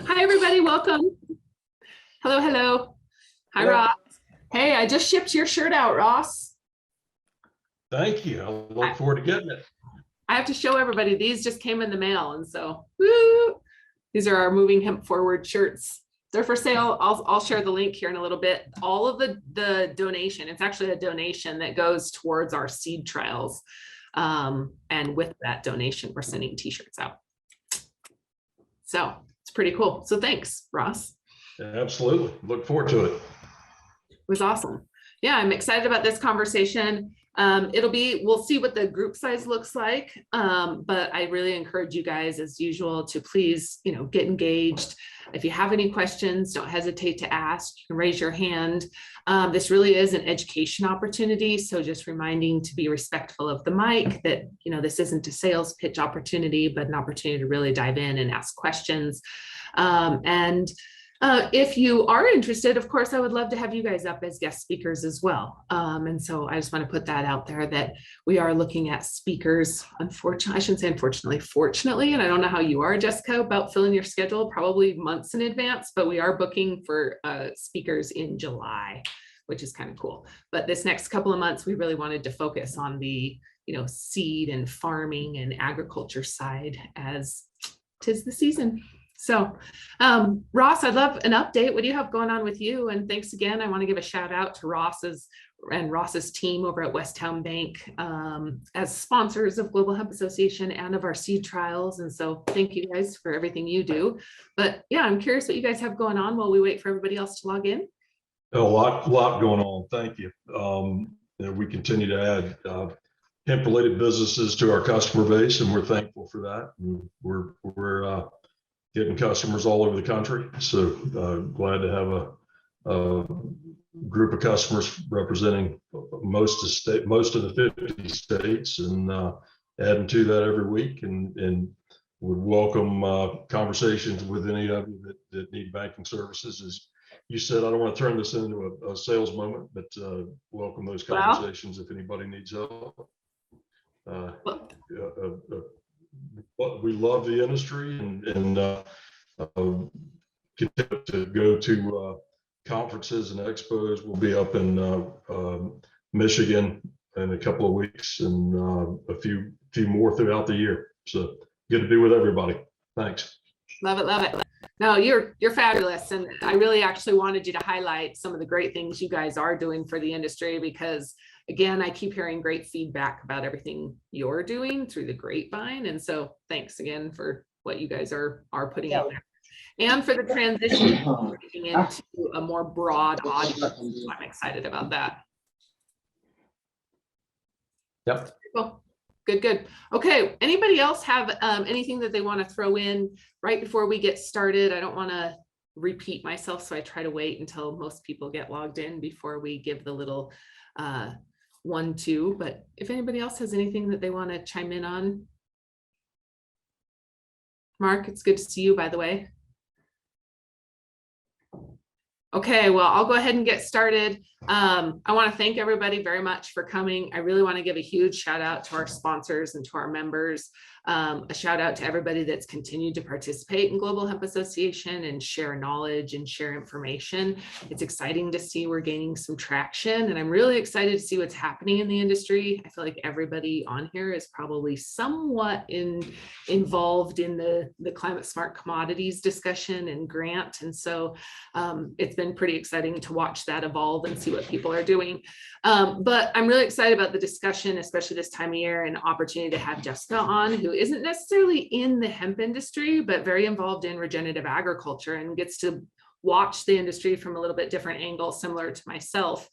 Hi, everybody. Welcome. Hello, hello. Hi, Hello. Ross. Hey, I just shipped your shirt out, Ross. Thank you. I look forward to getting it. I have to show everybody. These just came in the mail. And so, woo, these are our Moving Hemp Forward shirts. They're for sale. I'll share the link here in a little bit. All of the donation, it's actually a donation that goes towards our seed trials. And with that donation, we're sending t-shirts out. So it's pretty cool. So thanks, Ross. Absolutely. Look forward to it. It was awesome. Yeah, I'm excited about this conversation. We'll see what the group size looks like. But I really encourage you guys, as usual, to please, get engaged. If you have any questions, don't hesitate to ask. You can raise your hand. This really is an education opportunity. So just reminding to be respectful of the mic, that, this isn't a sales pitch opportunity, but an opportunity to really dive in and ask questions. If you are interested, of course, I would love to have you guys up as guest speakers as well. And so I just want to put that out there, that we are looking at speakers. Unfortunately, I shouldn't say unfortunately, fortunately, and I don't know how you are, Jessica, about filling your schedule, probably months in advance, but we are booking for speakers in July, which is kind of cool. But this next couple of months, we really wanted to focus on the, seed and farming and agriculture side, as 'tis the season. So Ross, I'd love an update. What do you have going on with you? And thanks again. I want to give a shout out to Ross's team over at Westtown Bank as sponsors of Global Hemp Association and of our seed trials. And so thank you guys for everything you do. But yeah, I'm curious what you guys have going on while we wait for everybody else to log in. A lot going on. Thank you. We continue to add hemp-related businesses to our customer base, and we're thankful for that. And we're getting customers all over the country. So glad to have a group of customers representing most of the 50 states, and adding to that every week. And would welcome conversations with any of you that need banking services. As you said, I don't want to turn this into a sales moment, but welcome those conversations if anybody needs help. We love the industry, and continue to go to conferences and expos. We'll be up in Michigan in a couple of weeks, and a few more throughout the year. So good to be with everybody. Thanks. Love it, love it. No, you're fabulous. And I really actually wanted you to highlight some of the great things you guys are doing for the industry, because again, I keep hearing great feedback about everything you're doing through the grapevine. And so thanks again for what you guys are putting out there, and for the transition into a more broad audience. I'm excited about that. Yep. Cool. Good. Okay. Anybody else have anything that they want to throw in right before we get started? I don't want to repeat myself, so I try to wait until most people get logged in before we give the little 1-2. But if anybody else has anything that they want to chime in on. Mark, it's good to see you, by the way. Okay, well, I'll go ahead and get started. I want to thank everybody very much for coming. I really want to give a huge shout out to our sponsors and to our members. A shout out to everybody that's continued to participate in Global Hemp Association and share knowledge and share information. It's exciting to see we're gaining some traction, and I'm really excited to see what's happening in the industry. I feel like everybody on here is probably somewhat involved in the climate smart commodities discussion and grant. And so it's been pretty exciting to watch that evolve and see what people are doing. But I'm really excited about the discussion, especially this time of year, and opportunity to have Jessica on, who isn't necessarily in the hemp industry, but very involved in regenerative agriculture and gets to watch the industry from a little bit different angle, similar to myself,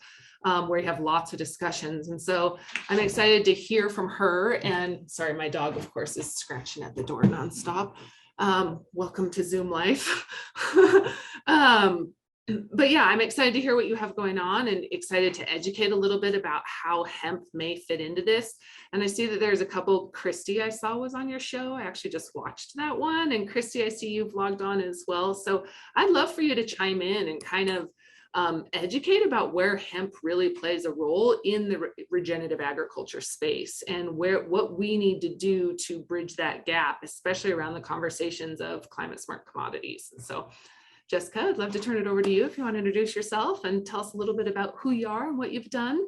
where you have lots of discussions. And so I'm excited to hear from her. And sorry, my dog, of course, is scratching at the door nonstop. Welcome to Zoom life. But yeah, I'm excited to hear what you have going on, and excited to educate a little bit about how hemp may fit into this. And I see that there's a couple. Christy, I saw, was on your show. I actually just watched that one. And Christy, I see you've logged on as well. So I'd love for you to chime in and kind of educate about where hemp really plays a role in the regenerative agriculture space, and what we need to do to bridge that gap, especially around the conversations of climate smart commodities. And so, Jessica, I'd love to turn it over to you if you want to introduce yourself and tell us a little bit about who you are and what you've done.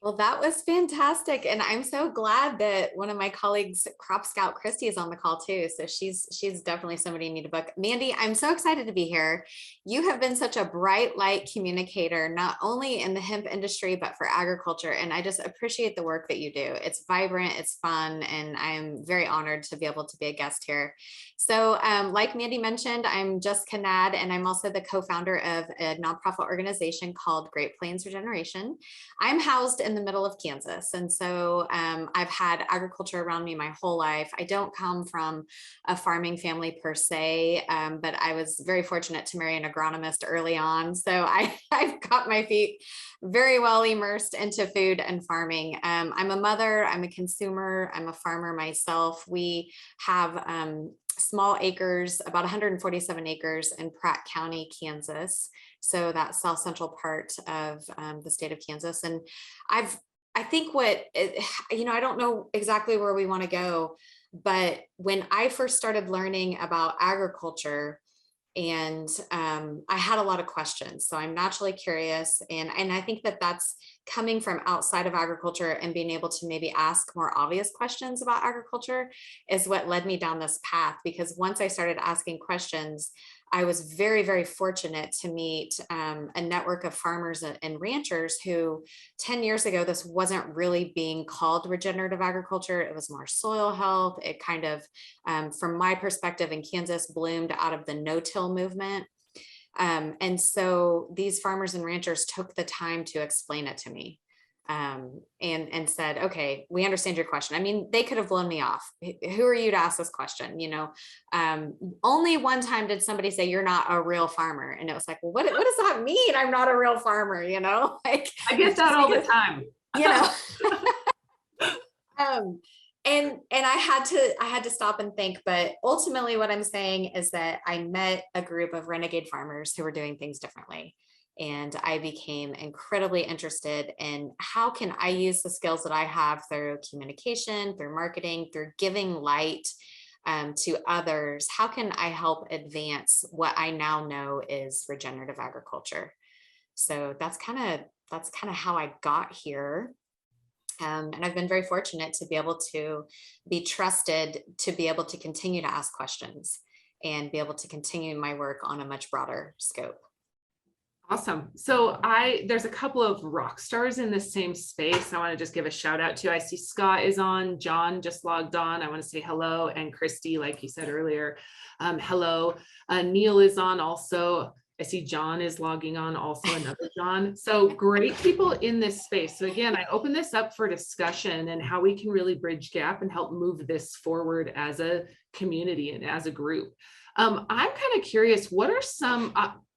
Well, that was fantastic. And I'm so glad that one of my colleagues, Crop Scout Christy, is on the call too. So she's definitely somebody you need to book. Mandy, I'm so excited to be here. You have been such a bright light communicator, not only in the hemp industry, but for agriculture. And I just appreciate the work that you do. It's vibrant, it's fun, and I'm very honored to be able to be a guest here. So like Mandy mentioned, I'm Jessica Gnad, and I'm also the co-founder of a nonprofit organization called Plains Regeneration. I'm housed in the middle of Kansas. And so I've had agriculture around me my whole life. I don't come from a farming family per se, but I was very fortunate to marry an agronomist early on. So I've got my feet very well immersed into food and farming. I'm a mother, I'm a consumer, I'm a farmer myself. We have small acres, about 147 acres in Pratt County, Kansas. So that south central part of the state of Kansas. And I think I don't know exactly where we want to go, but when I first started learning about agriculture, and I had a lot of questions. So I'm naturally curious. And I think that that's coming from outside of agriculture and being able to maybe ask more obvious questions about agriculture is what led me down this path. Because once I started asking questions, I was very, very fortunate to meet a network of farmers and ranchers who 10 years ago, this wasn't really being called regenerative agriculture. It was more soil health. It kind of, from my perspective in Kansas, bloomed out of the no-till movement. And so these farmers and ranchers took the time to explain it to me. And said, okay, we understand your question. I mean, they could have blown me off. Who are you to ask this question? Only one time did somebody say, you're not a real farmer. And it was like, well, what does that mean? I'm not a real farmer, like I get that all the time. And I had to stop and think, but ultimately what I'm saying is that I met a group of renegade farmers who were doing things differently. And I became incredibly interested in how can I use the skills that I have through communication, through marketing, through giving light to others. How can I help advance what I now know is regenerative agriculture? So that's kind of how I got here. And I've been very fortunate to be able to be trusted to be able to continue to ask questions and be able to continue my work on a much broader scope. Awesome. So there's a couple of rock stars in this same space I want to just give a shout out to. I see Scott is on, John just logged on. I want to say hello. And Christy, like you said earlier, hello. Neil is on also. I see John is logging on also, another John. So great people in this space. So again, I open this up for discussion and how we can really bridge gap and help move this forward as a community and as a group. I'm kind of curious, what are some,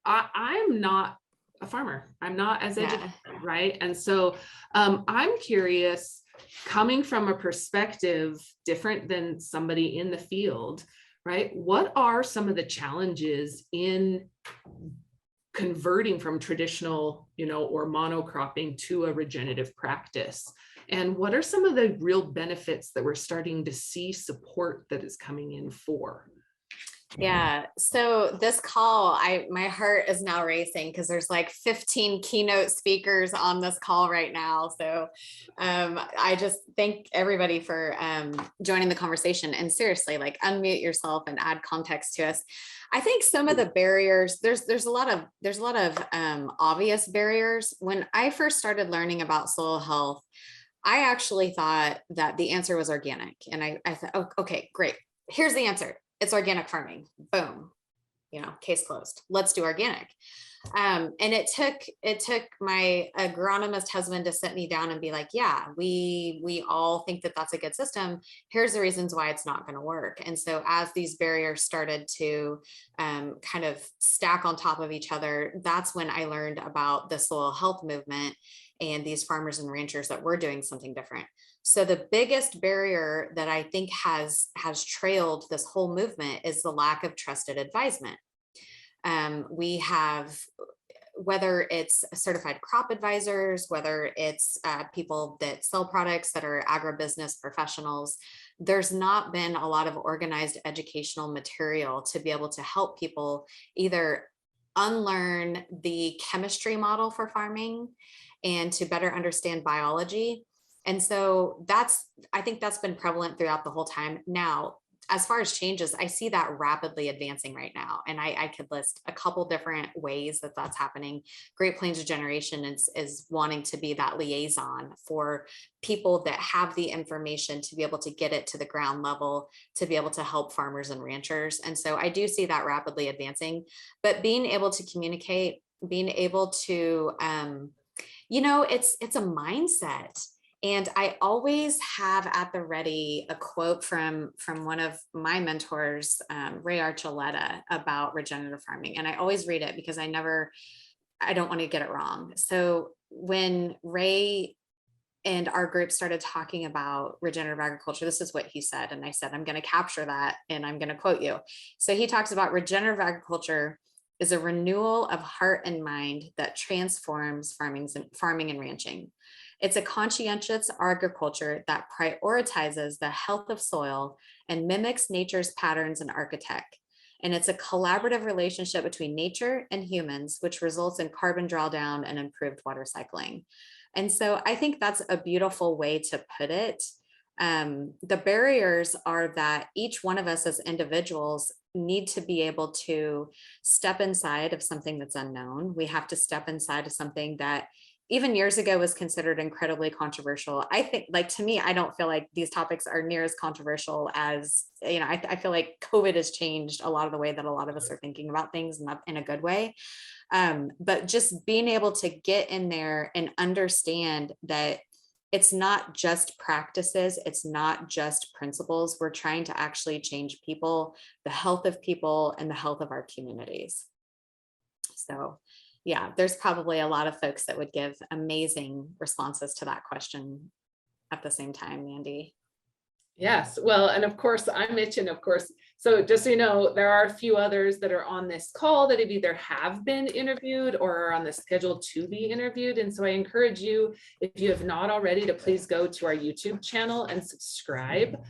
I'm not a farmer. I'm not as educated, right? And so I'm curious, coming from a perspective different than somebody in the field, right? What are some of the challenges in converting from traditional, or monocropping to a regenerative practice? And what are some of the real benefits that we're starting to see support that is coming in for? Yeah. So this call, my heart is now racing because there's like 15 keynote speakers on this call right now. So I just thank everybody for joining the conversation, and seriously, like, unmute yourself and add context to us. I think some of the barriers, there's a lot of obvious barriers. When I first started learning about soil health, I actually thought that the answer was organic. And I thought, oh, okay, great. Here's the answer. It's organic farming. Boom. Case closed. Let's do organic. And it took my agronomist husband to sit me down and be like, yeah, we all think that that's a good system. Here's the reasons why it's not going to work. And so as these barriers started to kind of stack on top of each other, that's when I learned about the soil health movement and these farmers and ranchers that were doing something different. So the biggest barrier that I think has trailed this whole movement is the lack of trusted advisement. We have whether it's certified crop advisors, whether it's people that sell products that are agribusiness professionals, there's not been a lot of organized educational material to be able to help people either unlearn the chemistry model for farming and to better understand biology. And so I think that's been prevalent throughout the whole time. Now, as far as changes, I see that rapidly advancing right now. And I could list a couple different ways that that's happening. Great Plains Regeneration is wanting to be that liaison for people that have the information to be able to get it to the ground level, to be able to help farmers and ranchers. And so I do see that rapidly advancing, but being able to communicate, being able to, it's a mindset. And I always have at the ready a quote from one of my mentors, Ray Archuleta, about regenerative farming. And I always read it because I don't want to get it wrong. So when Ray and our group started talking about regenerative agriculture, this is what he said. And I said, I'm going to capture that and I'm going to quote you. So he talks about regenerative agriculture is a renewal of heart and mind that transforms farming and ranching. It's a conscientious agriculture that prioritizes the health of soil and mimics nature's patterns and architect. And it's a collaborative relationship between nature and humans, which results in carbon drawdown and improved water cycling. And so I think that's a beautiful way to put it. The barriers are that each one of us as individuals need to be able to step inside of something that's unknown. We have to step inside of something that even years ago was considered incredibly controversial. I think, like, to me, I don't feel like these topics are near as controversial as, I feel like COVID has changed a lot of the way that a lot of us are thinking about things in a good way. But just being able to get in there and understand that it's not just practices, it's not just principles. We're trying to actually change people, the health of people, and the health of our communities. So yeah, there's probably a lot of folks that would give amazing responses to that question at the same time, Mandy. Yes, well, and of course, I'm itching, of course. So just so you know, there are a few others that are on this call that have been interviewed or are on the schedule to be interviewed. And so I encourage you, if you have not already, to please go to our YouTube channel and subscribe.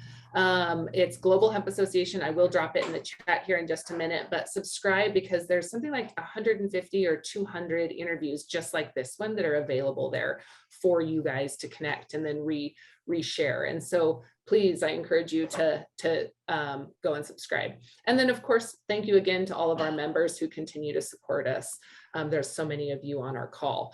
It's Global Hemp Association. I will drop it in the chat here in just a minute, but subscribe because there's something like 150 or 200 interviews just like this one that are available there for you guys to connect and then reshare. And so please, I encourage you to go and subscribe. And then of course, thank you again to all of our members who continue to support us. There's so many of you on our call.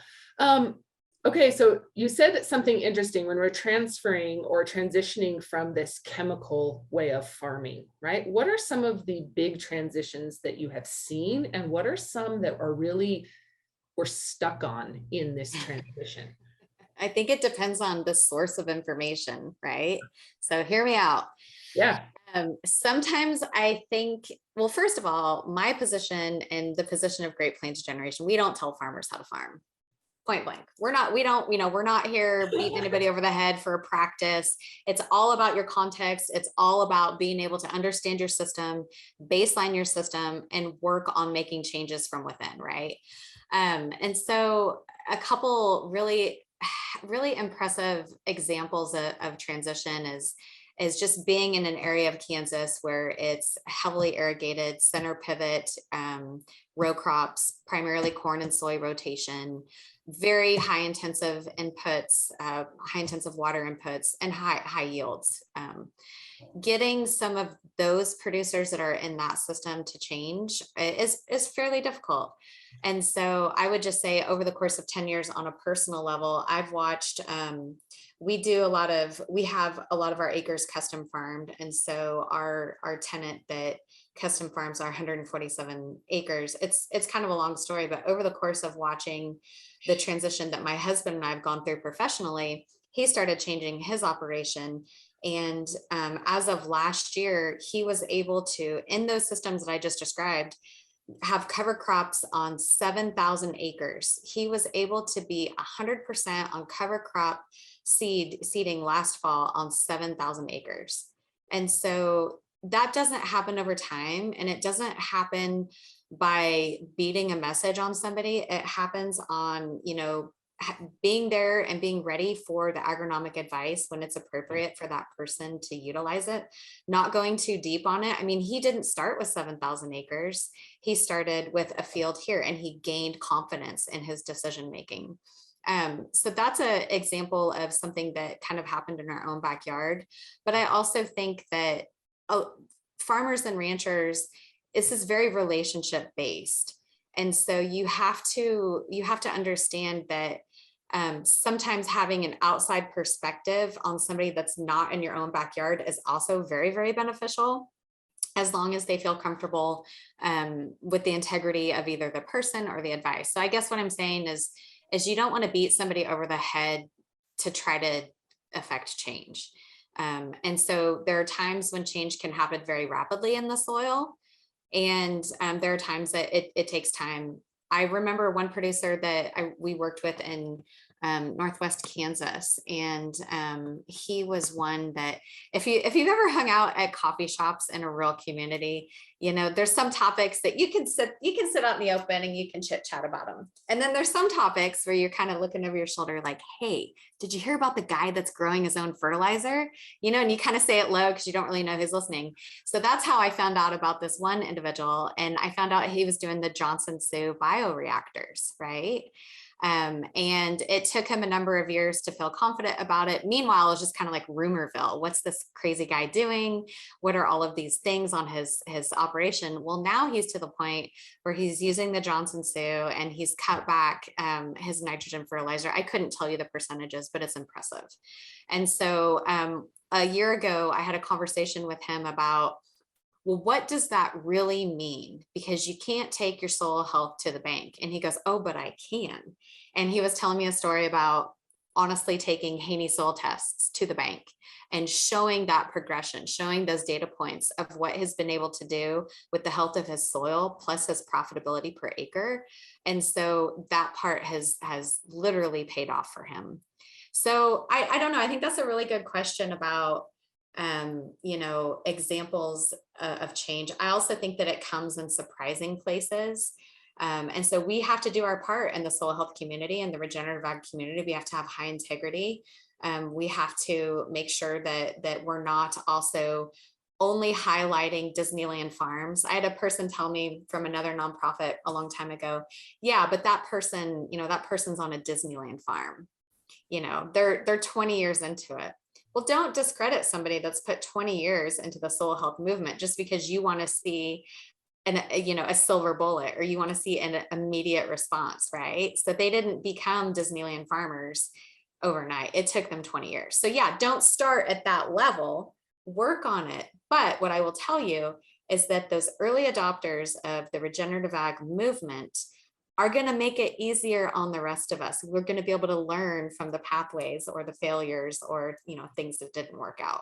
Okay, so you said something interesting when we're transferring or transitioning from this chemical way of farming, right? What are some of the big transitions that you have seen, and what are some that are really we're stuck on in this transition? I think it depends on the source of information, right? So hear me out. Yeah. Sometimes I think, well, first of all, my position and the position of Great Plains Regeneration, we don't tell farmers how to farm. Point blank. We're not here beating anybody over the head for a practice. It's all about your context. It's all about being able to understand your system, baseline your system, and work on making changes from within, right? And so a couple really impressive examples of transition is just being in an area of Kansas where it's heavily irrigated, center pivot, row crops, primarily corn and soy rotation, very high intensive inputs, high intensive water inputs, and high yields. Getting some of those producers that are in that system to change is fairly difficult. And so I would just say over the course of 10 years on a personal level, I've watched, we have a lot of our acres custom farmed. And so our tenant that custom farms our 147 acres, it's kind of a long story, but over the course of watching the transition that my husband and I have gone through professionally, he started changing his operation. And as of last year, he was able to, in those systems that I just described, have cover crops on 7,000 acres. He was able to be 100% on cover crop seeding last fall on 7,000 acres. And so that doesn't happen over time, and it doesn't happen by beating a message on somebody. It happens on, being there and being ready for the agronomic advice when it's appropriate for that person to utilize it, not going too deep on it. I mean, he didn't start with 7,000 acres. He started with a field here, and he gained confidence in his decision making. So that's an example of something that kind of happened in our own backyard. But I also think that farmers and ranchers, this is very relationship based. And so you have to understand that sometimes having an outside perspective on somebody that's not in your own backyard is also very, very beneficial, as long as they feel comfortable with the integrity of either the person or the advice. So I guess what I'm saying is you don't want to beat somebody over the head to try to affect change. And so there are times when change can happen very rapidly in the soil. And there are times that it takes time. I remember one producer that we worked with in Northwest Kansas, and he was one that if you've ever hung out at coffee shops in a rural community, there's some topics that you can sit out in the open and you can chit chat about them. And then there's some topics where you're kind of looking over your shoulder like, hey, did you hear about the guy that's growing his own fertilizer? And you kind of say it low because you don't really know who's listening. So that's how I found out about this one individual. And I found out he was doing the Johnson Sioux bioreactors, right? And it took him a number of years to feel confident about it. Meanwhile, it was just kind of like rumorville. What's this crazy guy doing? What are all of these things on his operation? Well, now he's to the point where he's using the Johnson Sioux, and he's cut back his nitrogen fertilizer. I couldn't tell you the percentages, but it's impressive. And so a year ago, I had a conversation with him about, well, what does that really mean? Because you can't take your soil health to the bank. And he goes, oh, but I can. And he was telling me a story about honestly taking Haney soil tests to the bank and showing that progression, showing those data points of what has been able to do with the health of his soil plus his profitability per acre. And so that part has literally paid off for him. So I don't know. I think that's a really good question about examples of change. I also think that it comes in surprising places. And so we have to do our part in the soil health community and the regenerative ag community. We have to have high integrity. We have to make sure that we're not also only highlighting Disneyland farms. I had a person tell me from another nonprofit a long time ago, yeah, but that person, that person's on a Disneyland farm. They're 20 years into it. Well, don't discredit somebody that's put 20 years into the soil health movement just because you want to see a silver bullet, or you want to see an immediate response, right? So they didn't become Disneyland farmers overnight. It took them 20 years. So yeah, don't start at that level, work on it. But what I will tell you is that those early adopters of the regenerative ag movement are going to make it easier on the rest of us. We're going to be able to learn from the pathways or the failures or, things that didn't work out.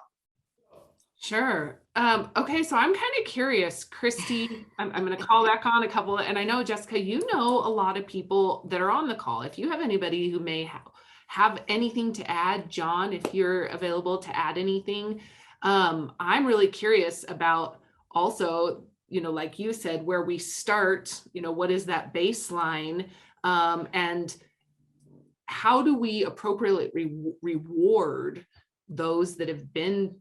Sure. Okay. So I'm kind of curious, Christy, I'm going to call back on a couple, and I know, Jessica, a lot of people that are on the call. If you have anybody who may have anything to add, John, if you're available to add anything, I'm really curious about also, like you said, where we start, what is that baseline, and how do we appropriately reward those that have been,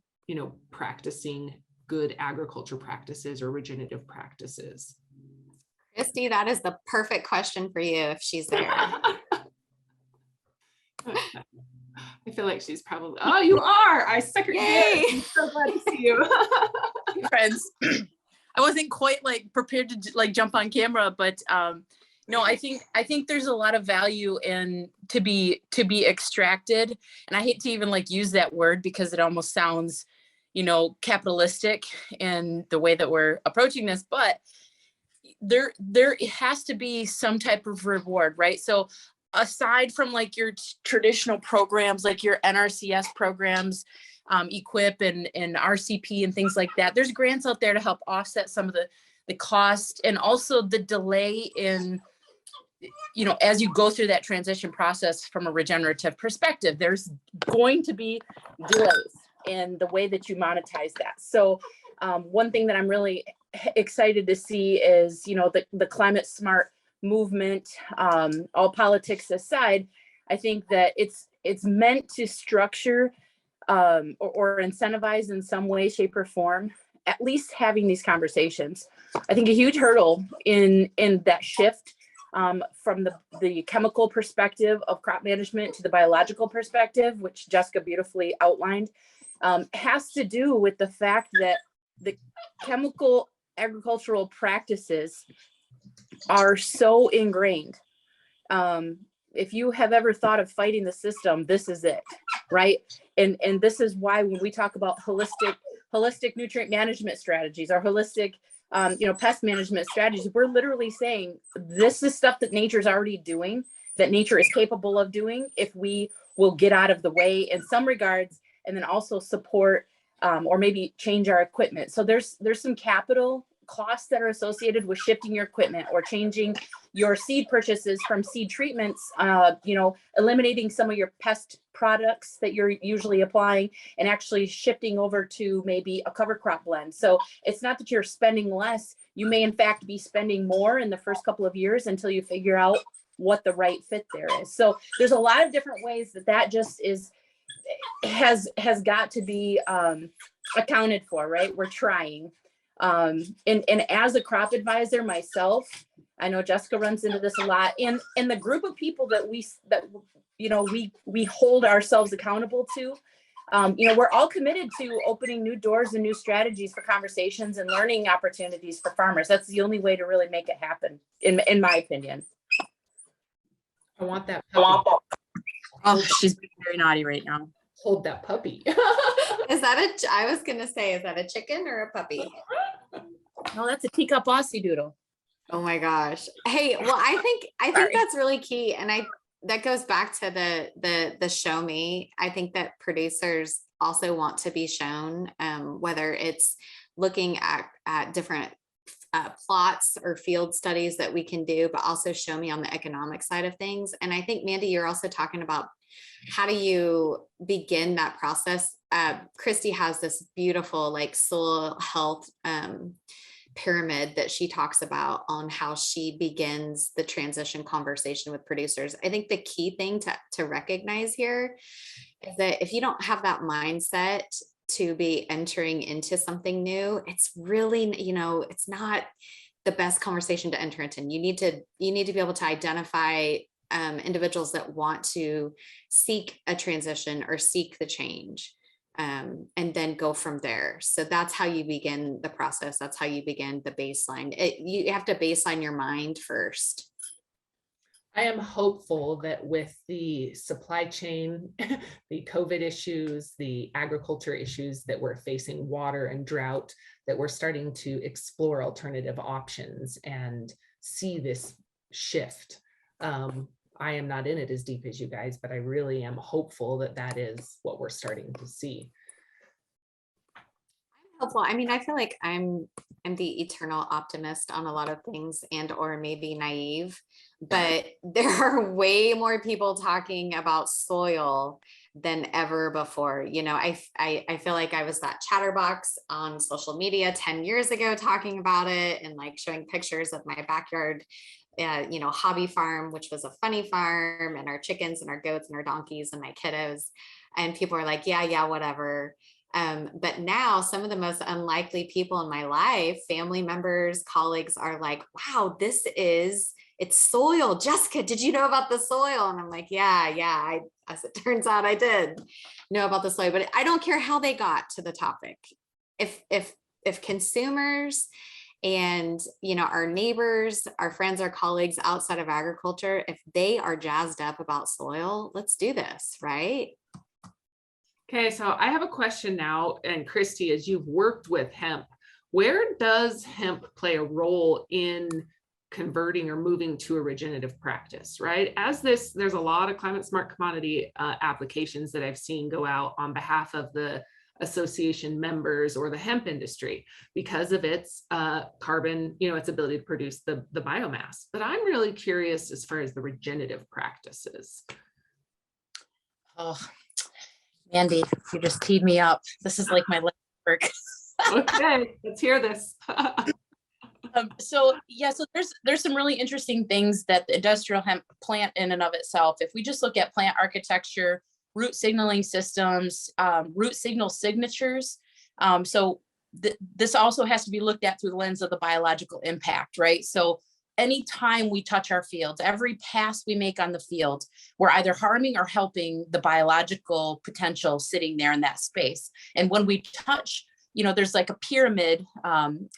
practicing good agriculture practices or regenerative practices? Christy, that is the perfect question for you if she's there. I feel like she's probably, oh, you are. I second guess. I'm so glad to see you. Friends. I wasn't quite prepared to jump on camera, but no, I think there's a lot of value in to be extracted. And I hate to even use that word because it almost sounds, capitalistic in the way that we're approaching this, but there has to be some type of reward, right? So aside from your traditional programs, like your NRCS programs, equip and RCP and things like that, there's grants out there to help offset some of the cost and also the delay in, as you go through that transition process from a regenerative perspective, there's going to be delays in the way that you monetize that. So one thing that I'm really excited to see is, you know, the climate smart movement, all politics aside. I think that it's meant to structure or incentivize in some way, shape, or form, at least having these conversations. I think a huge hurdle in that shift from the chemical perspective of crop management to the biological perspective, which Jessica beautifully outlined, has to do with the fact that the chemical agricultural practices are so ingrained. If you have ever thought of fighting the system, this is it, right? And this is why when we talk about holistic nutrient management strategies or holistic, pest management strategies, we're literally saying this is stuff that nature's already doing, that nature is capable of doing if we will get out of the way in some regards, and then also support or maybe change our equipment. So there's some capital costs that are associated with shifting your equipment or changing your seed purchases from seed treatments, eliminating some of your pest products that you're usually applying and actually shifting over to maybe a cover crop blend. So it's not that you're spending less. You may in fact be spending more in the first couple of years until you figure out what the right fit there is. So there's a lot of different ways that just has got to be accounted for, right? We're trying. And as a crop advisor myself, I know Jessica runs into this a lot, and the group of people that we hold ourselves accountable to, we're all committed to opening new doors and new strategies for conversations and learning opportunities for farmers. That's the only way to really make it happen, in my opinion. I want that puppy. Oh, she's being very naughty right now. Hold that puppy. Is that I was gonna say, is that a chicken or a puppy? No, that's a teacup Aussie doodle. Oh my gosh. Hey, well, I think that's really key. And that goes back to the show me. I think that producers also want to be shown, whether it's looking at different plots or field studies that we can do, but also show me on the economic side of things. And I think, Mandy, you're also talking about how do you begin that process? Christy has this beautiful soil health pyramid that she talks about on how she begins the transition conversation with producers. I think the key thing to recognize here is that if you don't have that mindset to be entering into something new, it's really, it's not the best conversation to enter into. You need to be able to identify individuals that want to seek a transition or seek the change, and then go from there. So that's how you begin the process. That's how you begin the baseline. You have to baseline your mind first. I am hopeful that with the supply chain, the COVID issues, the agriculture issues that we're facing, water and drought, that we're starting to explore alternative options and see this shift. I am not in it as deep as you guys, but I really am hopeful that that is what we're starting to see. I'm hopeful. I mean, I feel like I'm the eternal optimist on a lot of things, and or maybe naive, but there are way more people talking about soil than ever before. I feel like I was that chatterbox on social media 10 years ago talking about it and showing pictures of my backyard hobby farm, which was a funny farm, and our chickens and our goats and our donkeys and my kiddos. And people are like, yeah, whatever. But now some of the most unlikely people in my life, family members, colleagues, are like, wow, it's soil. Jessica, did you know about the soil? And I'm like, yeah, as it turns out, I did know about the soil, but I don't care how they got to the topic. If consumers and our neighbors, our friends, our colleagues outside of agriculture, if they are jazzed up about soil, let's do this, right? Okay, so I have a question now, and Christy, as you've worked with hemp, where does hemp play a role in converting or moving to a regenerative practice, right? There's a lot of climate smart commodity applications that I've seen go out on behalf of the association members or the hemp industry because of its carbon, its ability to produce the biomass. But I'm really curious as far as the regenerative practices. Oh, Mandy, you just teed me up. This is like my life work. Okay, let's hear this. So yeah, so there's some really interesting things that the industrial hemp plant in and of itself. If we just look at plant architecture, root signaling systems, root signal signatures. So this also has to be looked at through the lens of the biological impact, right? So anytime we touch our fields, every pass we make on the field, we're either harming or helping the biological potential sitting there in that space. And when we touch, there's like a pyramid.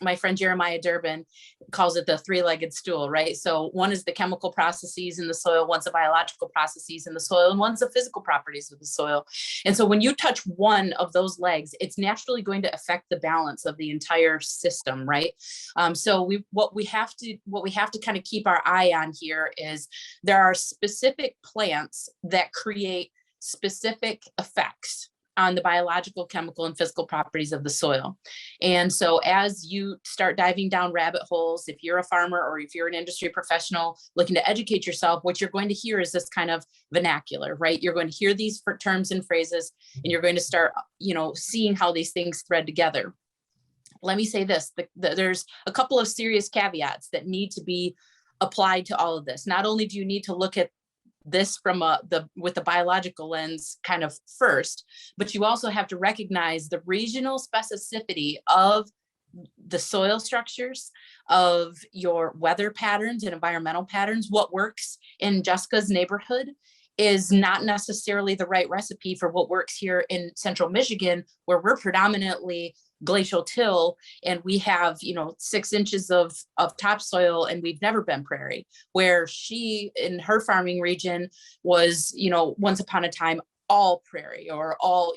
My friend Jeremiah Durbin calls it the three-legged stool, right? So one is the chemical processes in the soil, one's the biological processes in the soil, and one's the physical properties of the soil. And so when you touch one of those legs, it's naturally going to affect the balance of the entire system, right? So what we have to kind of keep our eye on here is there are specific plants that create specific effects on the biological, chemical, and physical properties of the soil. And so as you start diving down rabbit holes, if you're a farmer or if you're an industry professional looking to educate yourself, what you're going to hear is this kind of vernacular, right? You're going to hear these terms and phrases, and you're going to start, seeing how these things thread together. Let me say this, there's a couple of serious caveats that need to be applied to all of this. Not only do you need to look at this from with the biological lens kind of first, but you also have to recognize the regional specificity of the soil structures, of your weather patterns and environmental patterns. What works in Jessica's neighborhood is not necessarily the right recipe for what works here in central Michigan, where we're predominantly glacial till, and we have 6 inches of topsoil, and we've never been prairie, where she in her farming region was once upon a time all prairie, or all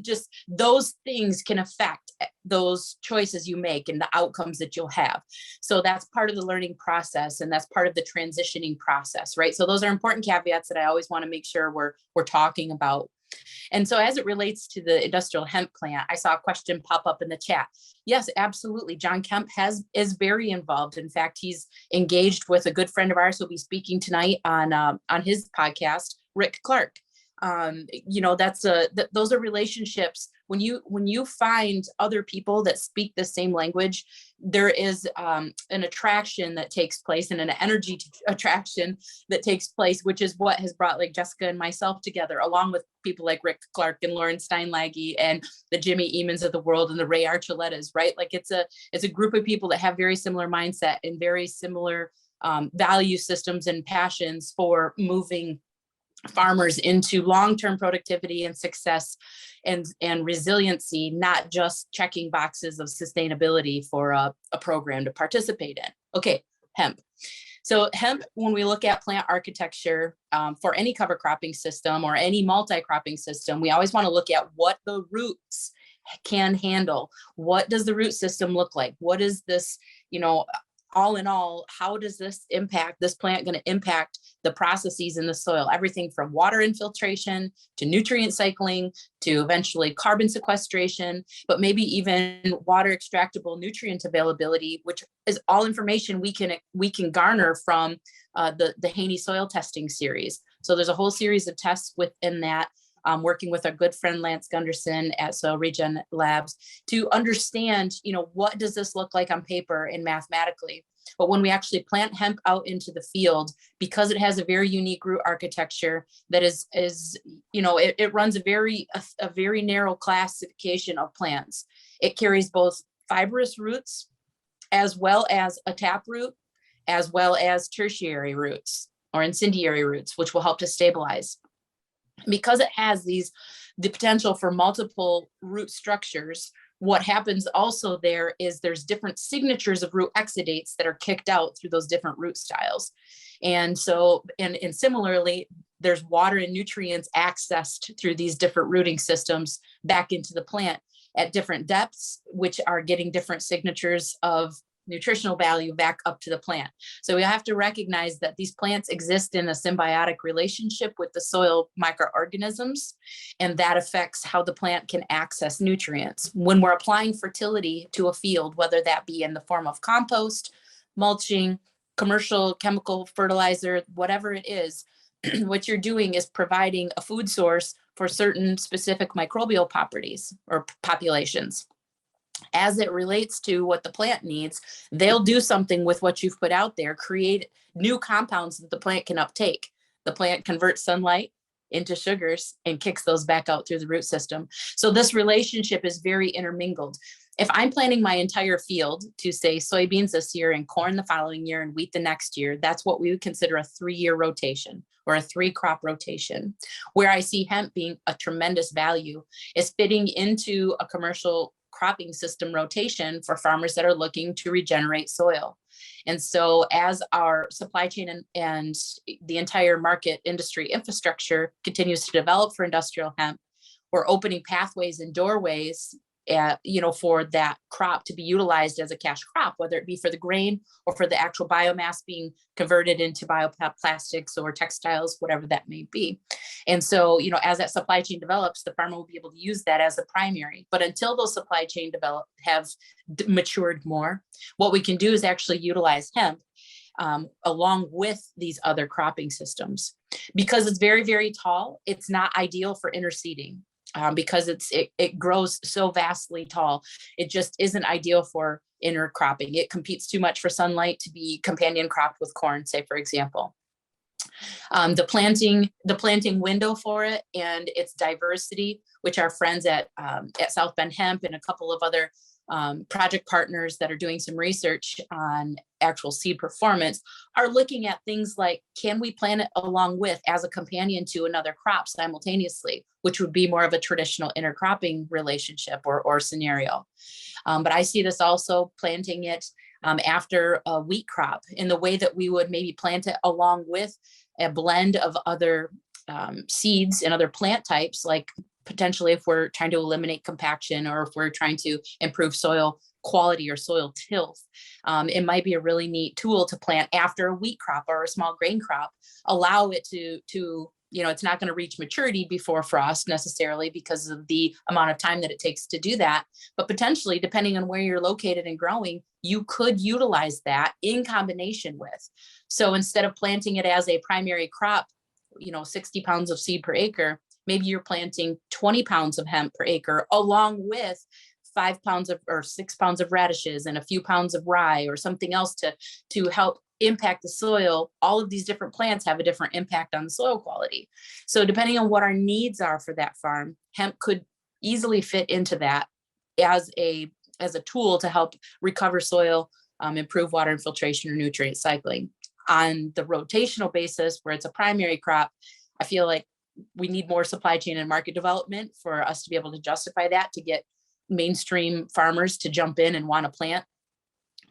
just those things can affect those choices you make and the outcomes that you'll have. So that's part of the learning process, and that's part of the transitioning process, right? So those are important caveats that I always want to make sure we're talking about. And so as it relates to the industrial hemp plant, I saw a question pop up in the chat. Yes, absolutely. John Kemp is very involved. In fact, he's engaged with a good friend of ours who'll be speaking tonight on his podcast, Rick Clark. Those are relationships. When you find other people that speak the same language, there is an attraction that takes place, and an energy attraction that takes place, which is what has brought like Jessica and myself together, along with people like Rick Clark and Lauren Steinlage and the Jimmy Emans of the world and the Ray Archulettas, right? Like it's a group of people that have very similar mindset and very similar value systems and passions for moving farmers into long-term productivity and success and resiliency, not just checking boxes of sustainability for a program to participate in. Okay, hemp. So hemp, when we look at plant architecture for any cover cropping system or any multi-cropping system, we always want to look at what the roots can handle. What does the root system look like? What is this, all in all, how does this plant going to impact the processes in the soil? Everything from water infiltration to nutrient cycling to eventually carbon sequestration, but maybe even water extractable nutrient availability, which is all information we can garner from the Haney soil testing series. So there's a whole series of tests within that. Working with our good friend Lance Gunderson at Soil Regen Labs to understand, what does this look like on paper and mathematically? But when we actually plant hemp out into the field, because it has a very unique root architecture that is it runs a very narrow classification of plants. It carries both fibrous roots as well as a taproot, as well as tertiary roots or incendiary roots, which will help to stabilize. Because it has the potential for multiple root structures, what happens also there is there's different signatures of root exudates that are kicked out through those different root styles. And so, and similarly, there's water and nutrients accessed through these different rooting systems back into the plant at different depths, which are getting different signatures of nutritional value back up to the plant. So we have to recognize that these plants exist in a symbiotic relationship with the soil microorganisms, and that affects how the plant can access nutrients. When we're applying fertility to a field, whether that be in the form of compost, mulching, commercial chemical fertilizer, whatever it is, what you're doing is providing a food source for certain specific microbial properties or populations. as it relates to what the plant needs, they'll do something with what you've put out there, create new compounds that the plant can uptake. The plant converts sunlight into sugars and kicks those back out through the root system. So this relationship is very intermingled. If I'm planting my entire field to say soybeans this year and corn the following year and wheat the next year, that's what we would consider a 3-year rotation or a 3-crop rotation. Where I see hemp being a tremendous value is fitting into a commercial cropping system rotation for farmers that are looking to regenerate soil. And so as our supply chain and the entire market industry infrastructure continues to develop for industrial hemp, we're opening pathways and doorways for that crop to be utilized as a cash crop, whether it be for the grain or for the actual biomass being converted into bioplastics or textiles, whatever that may be. And so, as that supply chain develops, the farmer will be able to use that as a primary. But until those supply chain have matured more, what we can do is actually utilize hemp along with these other cropping systems. Because it's very, very tall, it's not ideal for interseeding. Because it grows so vastly tall. It just isn't ideal for intercropping. It competes too much for sunlight to be companion cropped with corn, say, for example. The planting window for it and its diversity, which our friends at South Bend Hemp and a couple of other project partners that are doing some research on actual seed performance, are looking at things like, can we plant it along with as a companion to another crop simultaneously, which would be more of a traditional intercropping relationship or scenario. But I see this also planting it after a wheat crop in the way that we would maybe plant it along with a blend of other seeds and other plant types, like potentially if we're trying to eliminate compaction or if we're trying to improve soil quality or soil tilth. It might be a really neat tool to plant after a wheat crop or a small grain crop, allow it to it's not going to reach maturity before frost necessarily because of the amount of time that it takes to do that. But potentially, depending on where you're located and growing, you could utilize that in combination with. So instead of planting it as a primary crop, 60 pounds of seed per acre, maybe you're planting 20 pounds of hemp per acre along with 5 pounds or 6 pounds of radishes and a few pounds of rye or something else to help impact the soil. All of these different plants have a different impact on the soil quality. So depending on what our needs are for that farm, hemp could easily fit into that as a tool to help recover soil, improve water infiltration or nutrient cycling. On the rotational basis, where it's a primary crop, I feel like we need more supply chain and market development for us to be able to justify that, to get mainstream farmers to jump in and want to plant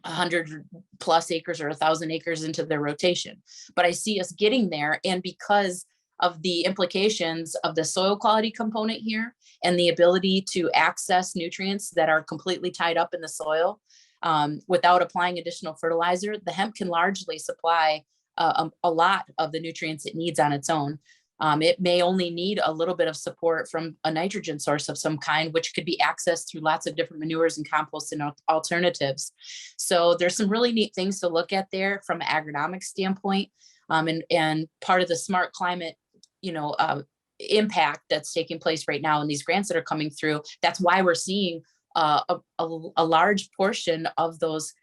100 plus acres or 1,000 acres into their rotation. But I see us getting there. And because of the implications of the soil quality component here and the ability to access nutrients that are completely tied up in the soil without applying additional fertilizer, the hemp can largely supply a lot of the nutrients it needs on its own. It may only need a little bit of support from a nitrogen source of some kind, which could be accessed through lots of different manures and compost and alternatives. So there's some really neat things to look at there from an agronomic standpoint, and part of the smart climate, impact that's taking place right now in these grants that are coming through. That's why we're seeing a large portion of those,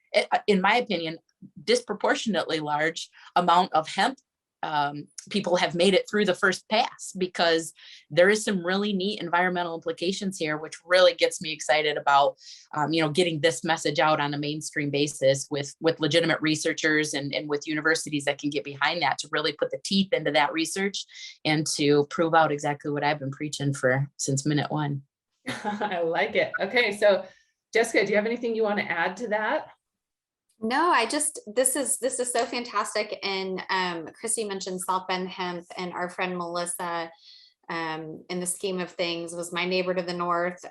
in my opinion, disproportionately large amount of hemp people have made it through the first pass, because there is some really neat environmental implications here, which really gets me excited about, getting this message out on a mainstream basis with legitimate researchers and with universities that can get behind that to really put the teeth into that research and to prove out exactly what I've been preaching since minute one. I like it. Okay. So Jessica, do you have anything you want to add to that? No, this is so fantastic. And Christy mentioned South Bend Hemp, and our friend Melissa, in the scheme of things, was my neighbor to the north.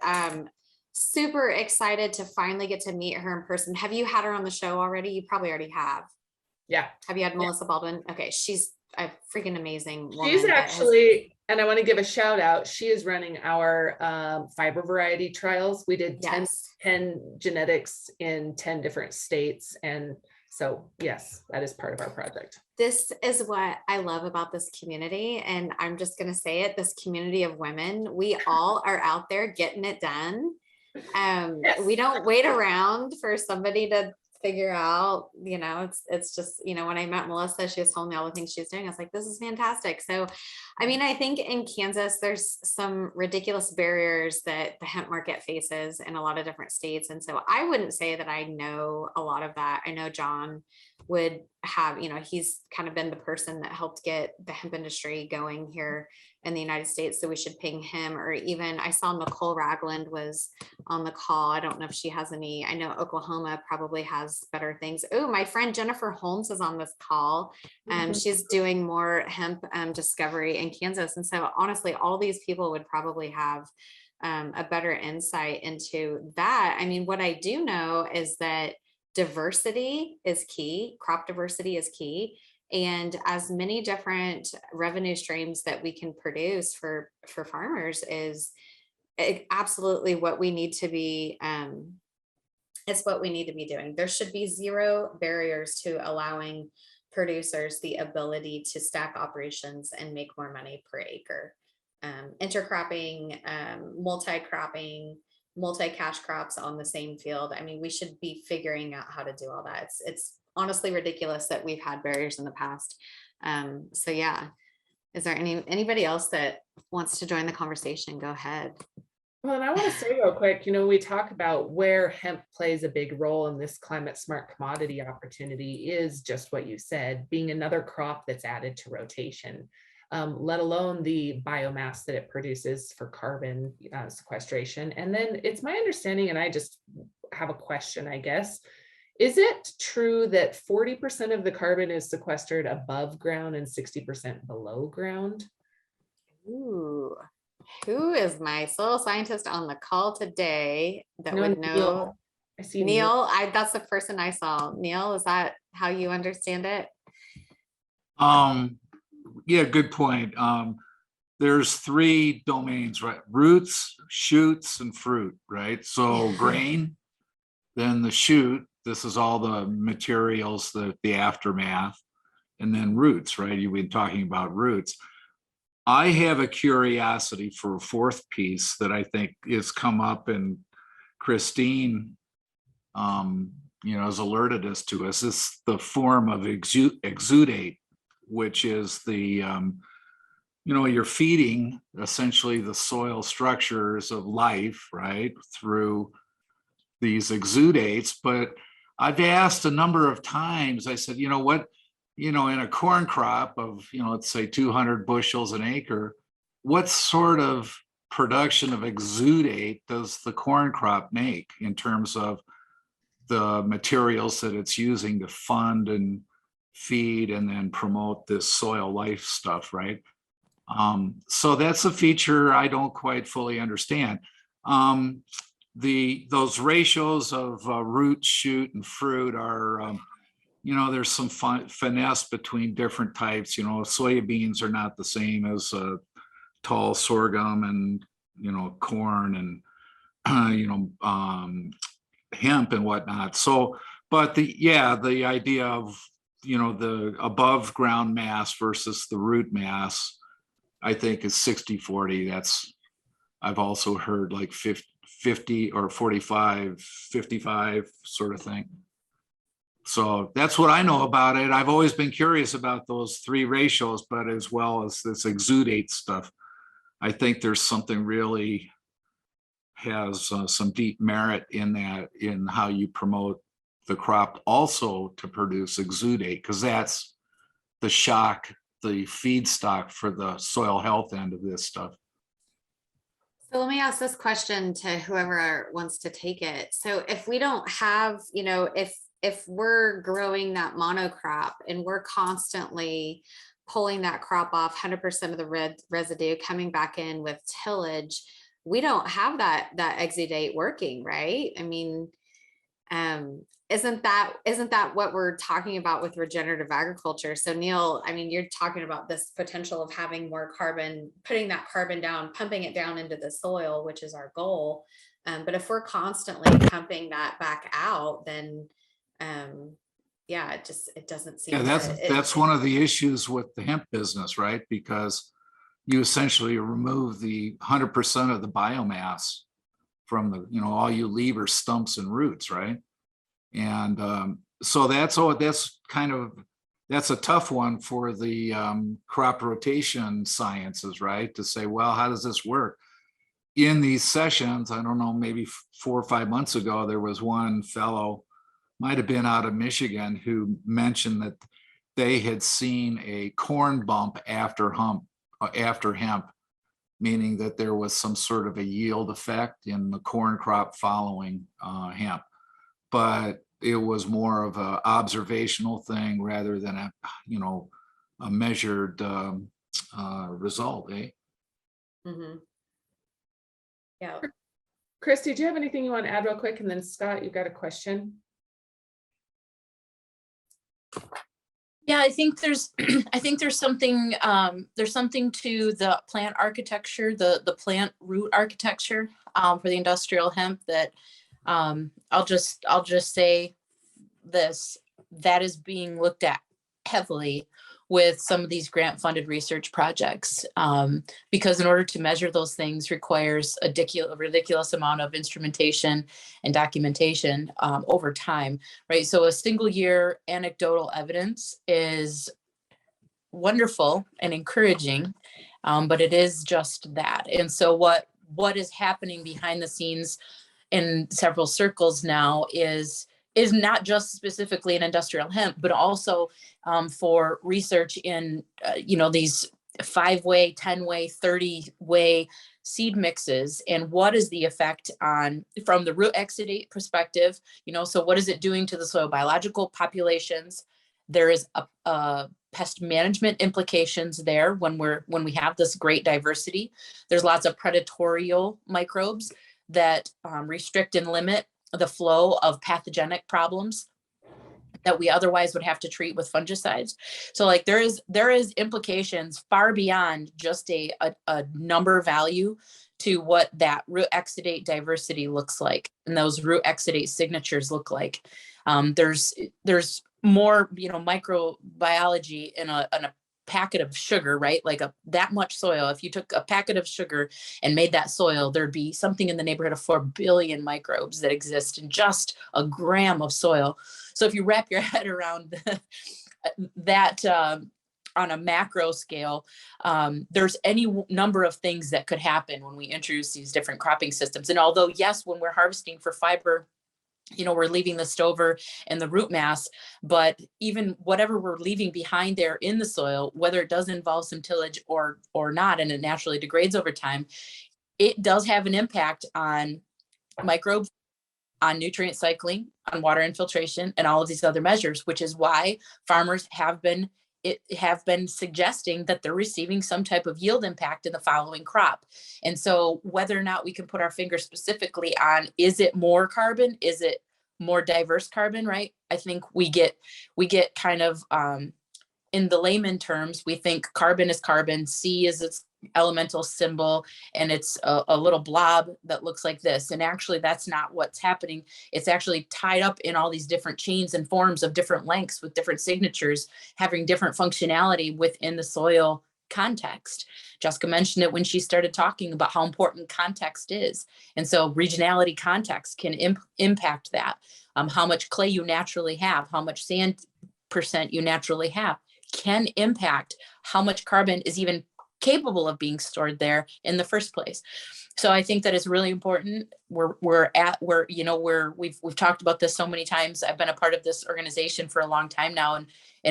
Super excited to finally get to meet her in person. Have you had her on the show already? You probably already have. Yeah. Have you had Melissa Baldwin? Okay. She's a freaking amazing woman. She's actually, and I want to give a shout out. She is running our fiber variety trials. We did 10 genetics in 10 different states. And so, yes, that is part of our project. This is what I love about this community. And I'm just going to say it, this community of women, we all are out there getting it done. Yes. We don't wait around for somebody to figure out, it's just, when I met Melissa, she was telling me all the things she was doing. I was like, this is fantastic. So, I mean, I think in Kansas, there's some ridiculous barriers that the hemp market faces in a lot of different states. And so I wouldn't say that I know a lot of that. I know John would have, he's kind of been the person that helped get the hemp industry going here in the United States. So we should ping him, or even I saw Nicole Ragland was on the call. I don't know if she has any, I know Oklahoma probably has better things. Oh, my friend Jennifer Holmes is on this call. She's doing more hemp discovery in Kansas. And so honestly, all these people would probably have a better insight into that. I mean, what I do know is that diversity is key. Crop diversity is key. And as many different revenue streams that we can produce for farmers is absolutely what we need to be. It's what we need to be doing. There should be zero barriers to allowing producers the ability to stack operations and make more money per acre. Intercropping, multi-cropping, multi-cash crops on the same field. I mean, we should be figuring out how to do all that. It's honestly ridiculous that we've had barriers in the past. So yeah, is there anybody else that wants to join the conversation? Go ahead. Well, and I want to say real quick, we talk about where hemp plays a big role in this climate smart commodity opportunity is just what you said, being another crop that's added to rotation, let alone the biomass that it produces for carbon sequestration. And then it's my understanding, and I just have a question, I guess, is it true that 40% of the carbon is sequestered above ground and 60% below ground? Ooh, who is my soil scientist on the call today that would know? Neil. I see Neil. That's the person I saw. Neil, is that how you understand it? Yeah, good point. There's three domains, right? Roots, shoots, and fruit, right? So grain, then the shoot, this is all the materials, the aftermath, and then roots, right? You've been talking about roots. I have a curiosity for a fourth piece that I think has come up, and Christine, has alerted us to us. It's the form of exudate, which is the, you're feeding essentially the soil structures of life, right, through these exudates. But I've asked a number of times, I said, in a corn crop of, let's say 200 bushels an acre, what sort of production of exudate does the corn crop make in terms of the materials that it's using to fund and feed and then promote this soil life stuff, right? So that's a feature I don't quite fully understand. Those ratios of root, shoot, and fruit are, there's some finesse between different types. Soybeans are not the same as tall sorghum and corn and hemp and whatnot. So, but the idea of the above ground mass versus the root mass, I think is 60-40. That's, I've also heard like 50 or 45, 55 sort of thing. So that's what I know about it. I've always been curious about those three ratios, but as well as this exudate stuff, I think there's something really has some deep merit in that, in how you promote the crop also to produce exudate, because that's the feedstock for the soil health end of this stuff. So let me ask this question to whoever wants to take it. So if we don't have, if we're growing that monocrop and we're constantly pulling that crop off 100% of the residue coming back in with tillage, we don't have that exudate working, right? I mean, isn't that what we're talking about with regenerative agriculture? So Neil, I mean, you're talking about this potential of having more carbon, putting that carbon down, pumping it down into the soil, which is our goal. But if we're constantly pumping that back out, then it doesn't seem. Yeah, that's one of the issues with the hemp business, right? Because you essentially remove the 100% of the biomass from the, you know, all you leave are stumps and roots, right? And so that's a tough one for the crop rotation sciences, right? To say, well, how does this work? In these sessions, I don't know, maybe 4 or 5 months ago, there was one fellow, might have been out of Michigan, who mentioned that they had seen a corn bump after hemp, meaning that there was some sort of a yield effect in the corn crop following hemp. But it was more of an observational thing rather than a, you know, a measured result, eh? Mhm. Yeah. Christy, do you have anything you want to add real quick? And then Scott, you've got a question. Yeah, I think there's I think there's something to the plant architecture, the plant root architecture for the industrial hemp that I'll just say this, that is being looked at heavily with some of these grant funded research projects, because in order to measure those things requires a ridiculous amount of instrumentation and documentation over time, right? So a single year anecdotal evidence is wonderful and encouraging, but it is just that. And so what is happening behind the scenes in several circles now is not just specifically in industrial hemp, but also for research in these 5-way, 10-way, 30-way seed mixes, and what is the effect on from the root exudate perspective. So what is it doing to the soil biological populations? There is a pest management implications there when we have this great diversity. There's lots of predatorial microbes that restrict and limit the flow of pathogenic problems that we otherwise would have to treat with fungicides. So like there is implications far beyond just a number value to what that root exudate diversity looks like and those root exudate signatures look like. There's more microbiology in a packet of sugar, right? Like that much soil. If you took a packet of sugar and made that soil, there'd be something in the neighborhood of 4 billion microbes that exist in just a gram of soil. So if you wrap your head around that on a macro scale, there's any number of things that could happen when we introduce these different cropping systems. And although, yes, when we're harvesting for fiber, we're leaving the stover and the root mass, but even whatever we're leaving behind there in the soil, whether it does involve some tillage or not, and it naturally degrades over time, it does have an impact on microbes, on nutrient cycling, on water infiltration, and all of these other measures, which is why farmers have been suggesting that they're receiving some type of yield impact in the following crop. And so whether or not we can put our finger specifically on, is it more carbon? Is it more diverse carbon, right? I think we get kind of, in the layman terms, we think carbon is carbon, C is its elemental symbol, and it's a little blob that looks like this. And actually that's not what's happening. It's actually tied up in all these different chains and forms of different lengths with different signatures, having different functionality within the soil context. Jessica mentioned it when she started talking about how important context is. And so regionality context can impact that. How much clay you naturally have, how much sand percent you naturally have can impact how much carbon is even capable of being stored there in the first place. So I think that is really important. We've talked about this so many times. I've been a part of this organization for a long time now, and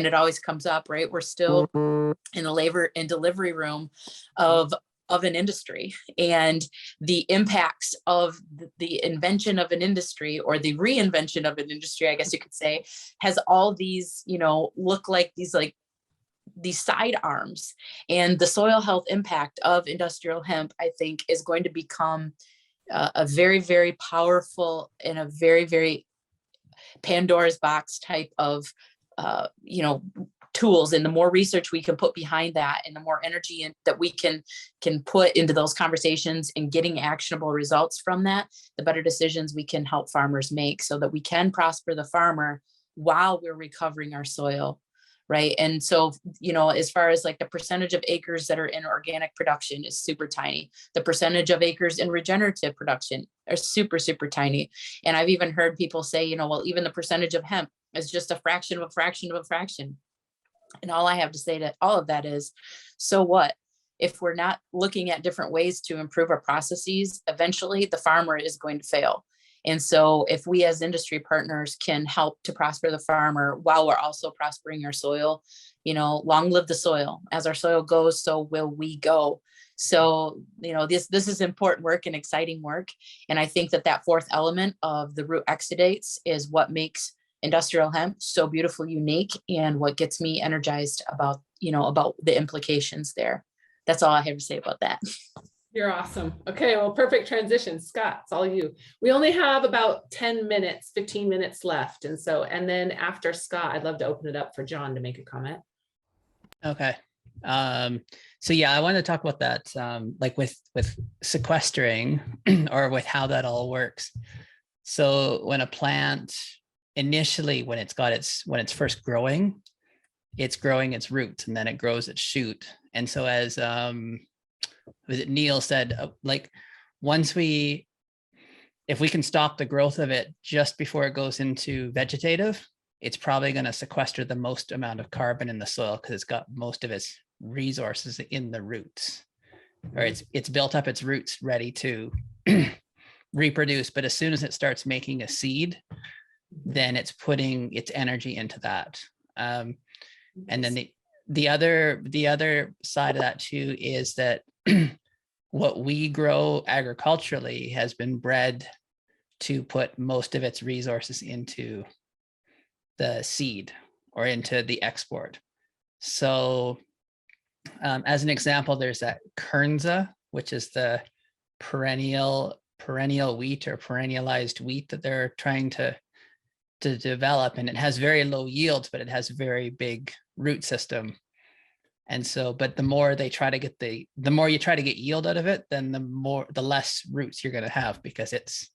it always comes up, right? We're still in the labor and delivery room of an industry, and the impacts of the invention of an industry, or the reinvention of an industry, I guess you could say, has all these, look like these side arms. And the soil health impact of industrial hemp, I think, is going to become a very, very powerful and a very, very Pandora's box type of, tools. And the more research we can put behind that, and the more energy that we can put into those conversations and getting actionable results from that, the better decisions we can help farmers make, so that we can prosper the farmer while we're recovering our soil, right? And so, you know, as far as like the percentage of acres that are in organic production is super tiny. The percentage of acres in regenerative production are super, super tiny. And I've even heard people say, you know, well, even the percentage of hemp is just a fraction of a fraction of a fraction. And all I have to say to all of that is, so what? If we're not looking at different ways to improve our processes, eventually the farmer is going to fail. And so if we as industry partners can help to prosper the farmer while we're also prospering our soil, you know, long live the soil. As our soil goes, so will we go. So, you know, this is important work and exciting work. And I think that that fourth element of the root exudates is what makes industrial hemp so beautifully unique, and what gets me energized about, you know, about the implications there. That's all I have to say about that. You're awesome. Okay, well, perfect transition. Scott, it's all you. We only have about 10 minutes, 15 minutes left. And so, and then after Scott, I'd love to open it up for John to make a comment. Okay. So yeah, I want to talk about that, like with sequestering or with how that all works. So when a plant initially, when it's first growing, it's growing its roots, and then it grows its shoot. And so as was it Neil said, like if we can stop the growth of it just before it goes into vegetative, it's probably going to sequester the most amount of carbon in the soil because it's got most of its resources in the roots, or it's built up its roots ready to reproduce. But as soon as it starts making a seed, then it's putting its energy into that. And then the other side of that too is that what we grow agriculturally has been bred to put most of its resources into the seed or into the export. So as an example, there's that Kernza, which is the perennial wheat or perennialized wheat that they're trying to develop, and it has very low yields, but it has very big root system. And so, but the more you try to get yield out of it, then the less roots you're going to have, because it's,